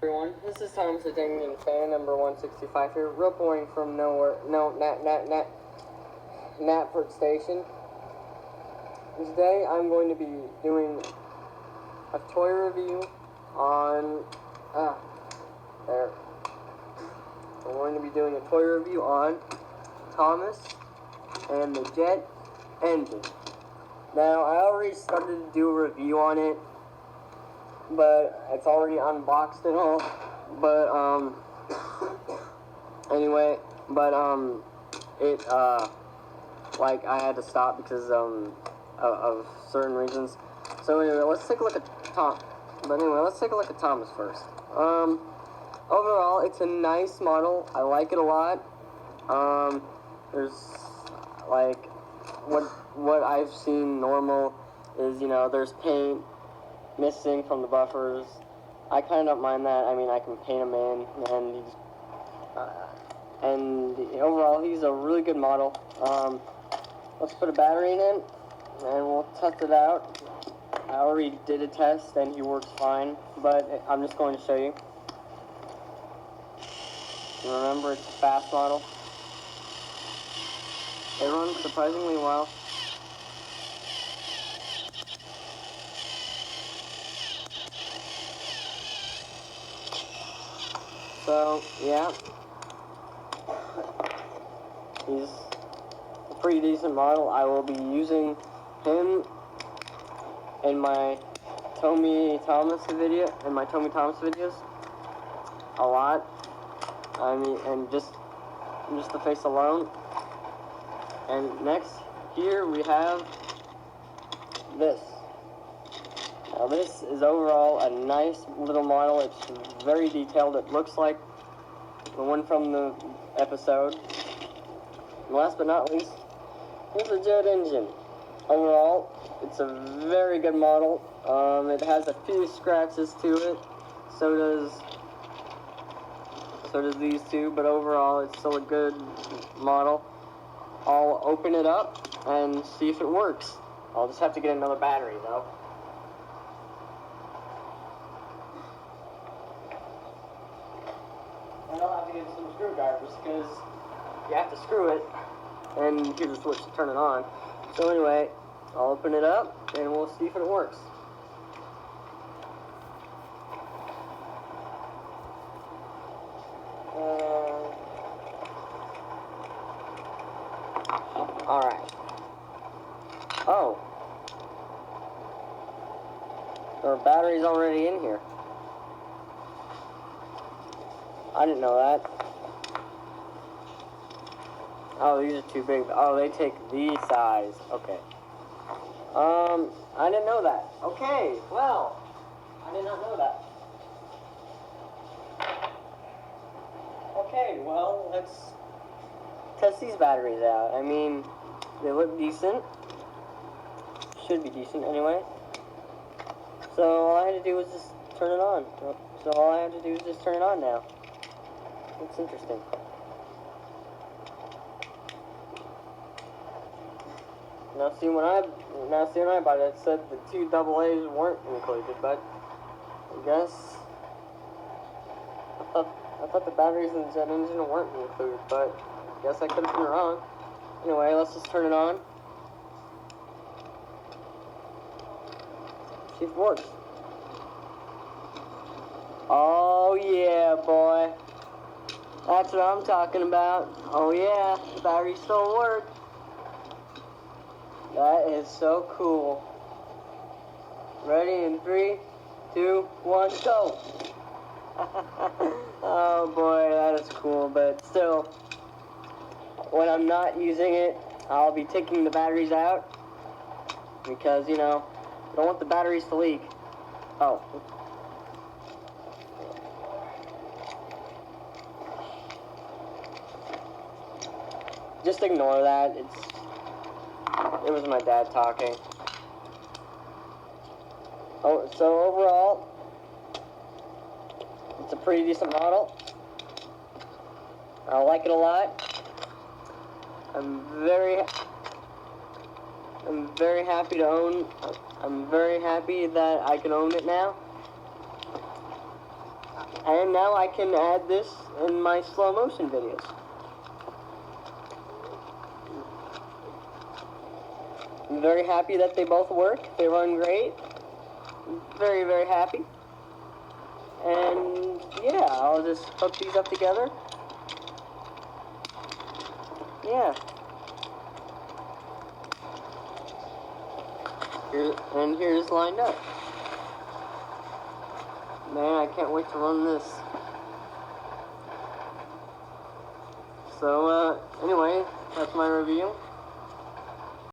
Everyone, this is Thomas the Dangling Fan, number 165 here, reporting from Natford Station. Today I'm going to be doing a toy review on, I'm going to be doing a toy review on Thomas and the Jet Engine. Now, I already started to do a review on it, but it's already unboxed and all, but, anyway, but, like, I had to stop because, of certain reasons. So anyway, let's take a look at Thomas first. Overall, it's a nice model. I like it a lot. There's, like, what I've seen normal is, you know, there's paint missing from the buffers. I kind of don't mind that. I mean, I can paint him in, and overall, he's a really good model. Let's put a battery in it, and we'll test it out. I already did a test, and he works fine, but I'm just going to show you. Remember, it's a fast model. It runs surprisingly well. So, yeah, he's a pretty decent model. I will be using him in my Tomy Thomas videos a lot. I mean, and just the face alone. And next, here we have this. Now this is overall a nice little model. It's very detailed. It looks like the one from the episode. And last but not least, here's the Jet Engine. Overall, it's a very good model. It has a few scratches to it. So does these two, but overall it's still a good model. I'll open it up and see if it works. I'll just have to get another battery though. And I'll have to get some screwdrivers because you have to screw it and here's the switch to turn it on. So anyway, I'll open it up and we'll see if it works. Alright. Oh. There are batteries already in here. I didn't know that. Oh, these are too big. Oh, they take these size. Okay. I didn't know that. Okay, well, I did not know that. Okay, well, let's test these batteries out. I mean, they look decent. Should be decent anyway. So all I had to do was just turn it on. So all I had to do is just turn it on now. It's interesting. Now see when I bought it, it said the 2 AA's weren't included, but I guess I thought the batteries in the Jet Engine weren't included, but I guess I could have been wrong. Anyway, let's just turn it on. See if it works. Oh yeah, boy. That's what I'm talking about. Oh yeah, the batteries still work. That is so cool. Ready in 3, 2, 1, go! Oh boy, that is cool, but still, when I'm not using it, I'll be taking the batteries out, because, you know, I don't want the batteries to leak. Oh. Just ignore that, it was my dad talking. Oh, so overall, it's a pretty decent model. I like it a lot. I'm very happy to own. I'm very happy that I can own it now. And now I can add this in my slow motion videos. I'm very happy that they both work. They run great. Very, very happy. And yeah, I'll just hook these up together. Yeah. Here's lined up. Man, I can't wait to run this. So, anyway, that's my review.